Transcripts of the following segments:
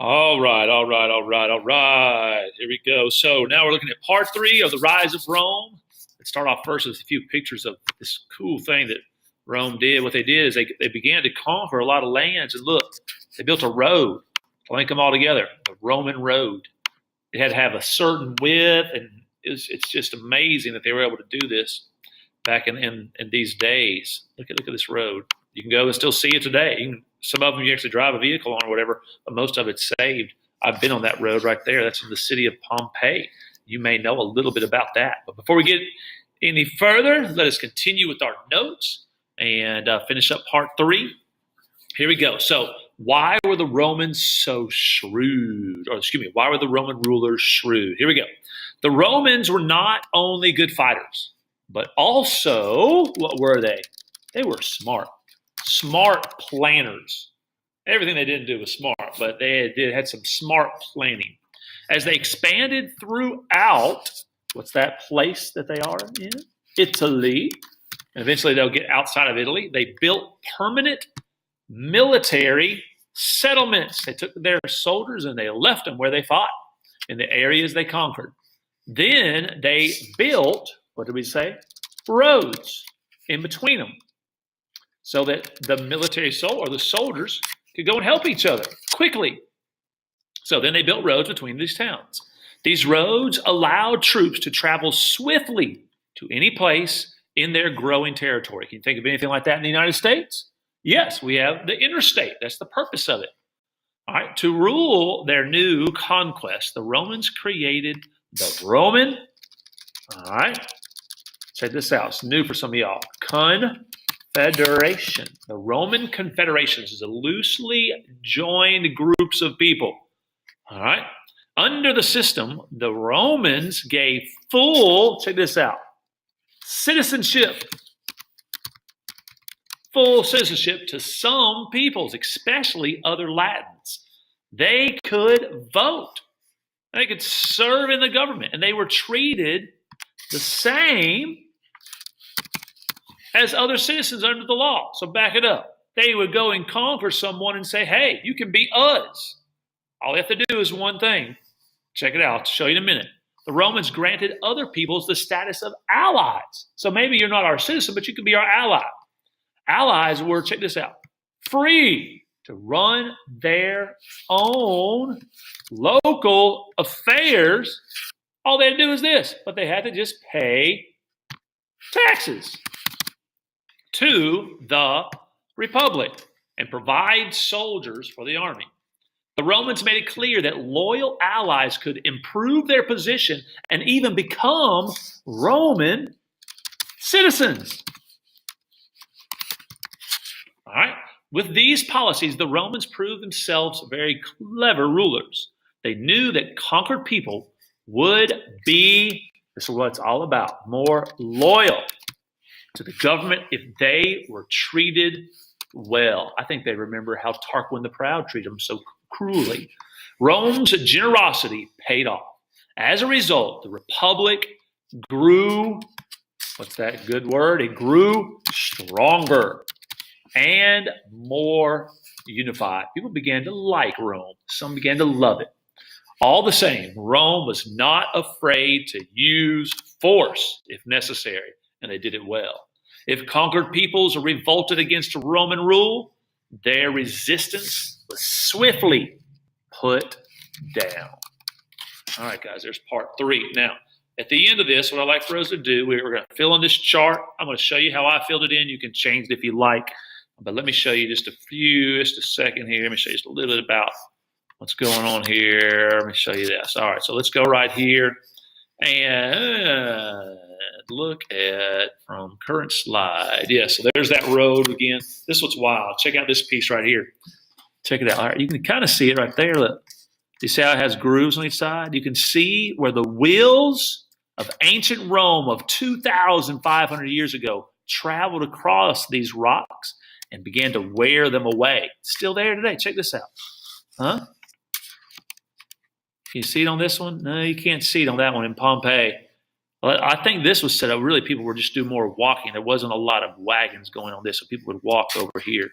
All right, all right, all right, all right. Here we go. So now we're looking at part three of the rise of Rome. Let's start off first with a few pictures of this cool thing that Rome did. What they did is they began to conquer a lot of lands. And look, they built a road to link them all together, the Roman road. It had to have a certain width, and it's just amazing that they were able to do this back in these days. Look at this road. You can go and still see it today. Some of them you actually drive a vehicle on or whatever, but most of it's saved. I've been on that road right there. That's in the city of Pompeii. You may know a little bit about that. But before we get any further, let us continue with our notes and finish up part three. Here we go. So why were the Romans so shrewd? Or excuse me, why were the Roman rulers shrewd? Here we go. The Romans were not only good fighters, but also, what were they? They were smart. Smart planners. Everything they didn't do was smart, but they had some smart planning. As they expanded throughout, what's that place that they are in? Italy. And eventually they'll get outside of Italy. They built permanent military settlements. They took their soldiers and they left them where they fought, in the areas they conquered. Then they built, what did we say? Roads in between them, so that the military or the soldiers could go and help each other quickly. So then they built roads between these towns. These roads allowed troops to travel swiftly to any place in their growing territory. Can you think of anything like that in the United States? Yes, we have the interstate. That's the purpose of it. All right, to rule their new conquest, the Romans created the Roman, all right, check this out. It's new for some of y'all. Confederation. The Roman Confederation is a loosely joined groups of people. All right. Under the system, the Romans gave full, check this out, citizenship. Full citizenship to some peoples, especially other Latins. They could vote. They could serve in the government, and they were treated the same as other citizens under the law. So back it up. They would go and conquer someone and say, hey, you can be us. All they have to do is one thing. Check it out. I'll show you in a minute. The Romans granted other peoples the status of allies. So maybe you're not our citizen, but you can be our ally. Allies were, check this out, free to run their own local affairs. All they had to do is this, but they had to just pay taxes to the Republic and provide soldiers for the army. The Romans made it clear that loyal allies could improve their position and even become Roman citizens. All right. With these policies, the Romans proved themselves very clever rulers. They knew that conquered people would be, this is what it's all about, more loyal to the government if they were treated well. I think they remember how Tarquin the Proud treated them so cruelly. Rome's generosity paid off. As a result, the Republic grew, what's that good word? It grew stronger and more unified. People began to like Rome. Some began to love it. All the same, Rome was not afraid to use force if necessary, and they did it well. If conquered peoples revolted against Roman rule, their resistance was swiftly put down. All right, guys, there's part three. Now, at the end of this, what I'd like for us to do, we're going to fill in this chart. I'm going to show you how I filled it in. You can change it if you like. But let me show you just a second here. Let me show you just a little bit about what's going on here. Let me show you this. All right, so let's go right here and look at from current slide. Yeah, so there's that road again. This one's wild. Check out this piece right here. Check it out. All right, you can kind of see it right there. Look. You see how it has grooves on each side? You can see where the wheels of ancient Rome of 2,500 years ago traveled across these rocks and began to wear them away. Still there today. Check this out. Huh? Can you see it on this one? No, you can't see it on that one in Pompeii. Well, I think this was set up. Really, people were just doing more walking. There wasn't a lot of wagons going on this, so people would walk over here.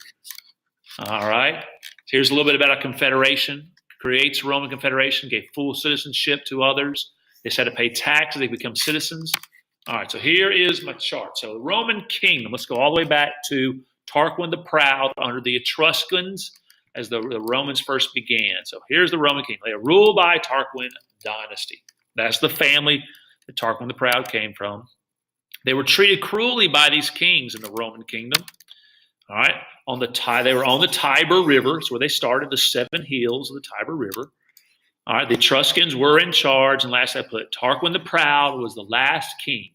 All right. Here's a little bit about a confederation. creates a Roman Confederation, gave full citizenship to others. They had to pay taxes, they become citizens. All right, so here is my chart. So the Roman kingdom, let's go all the way back to Tarquin the Proud under the Etruscans as the Romans first began. So here's the Roman kingdom. They are ruled by Tarquin dynasty. That's the family that Tarquin the Proud came from. They were treated cruelly by these kings in the Roman kingdom. All right, they were on the Tiber River. It's where they started, the 7 hills of the Tiber River. All right, the Etruscans were in charge, and last I put, Tarquin the Proud was the last king,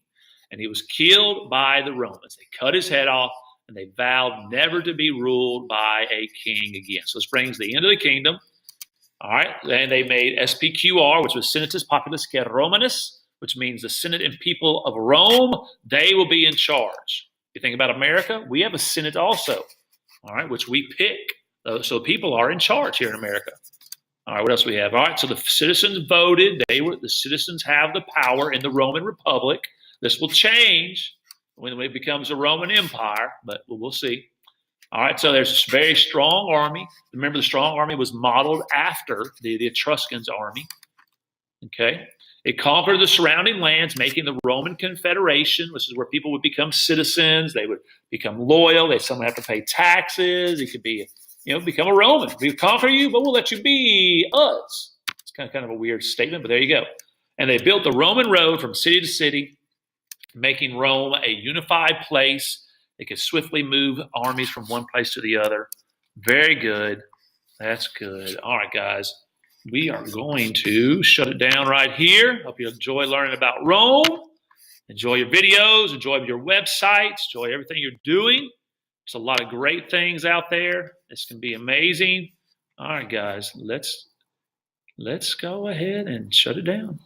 and he was killed by the Romans. They cut his head off, and they vowed never to be ruled by a king again. So this brings the end of the kingdom. All right, and they made SPQR, which was Senatus Populusque Romanus, which means the Senate and people of Rome. They will be in charge. You think about America, we have a Senate also, all right, which we pick. So people are in charge here in America. All right, what else we have? All right, so the citizens voted. The citizens have the power in the Roman Republic. This will change when it becomes a Roman Empire, but we'll see. All right, so there's a very strong army. Remember, the strong army was modeled after the Etruscans' army. Okay, it conquered the surrounding lands, making the Roman Confederation, which is where people would become citizens. They would become loyal. They someone have to pay taxes. It could be, become a Roman. We conquer you, but we'll let you be us. It's kind of a weird statement, but there you go. And they built the Roman road from city to city, making Rome a unified place. They could swiftly move armies from one place to the other. Very good. That's good. All right, guys. We are going to shut it down right here. Hope you enjoy learning about Rome. Enjoy your videos. Enjoy your websites. Enjoy everything you're doing. There's a lot of great things out there. This can be amazing. All right, guys. Let's go ahead and shut it down.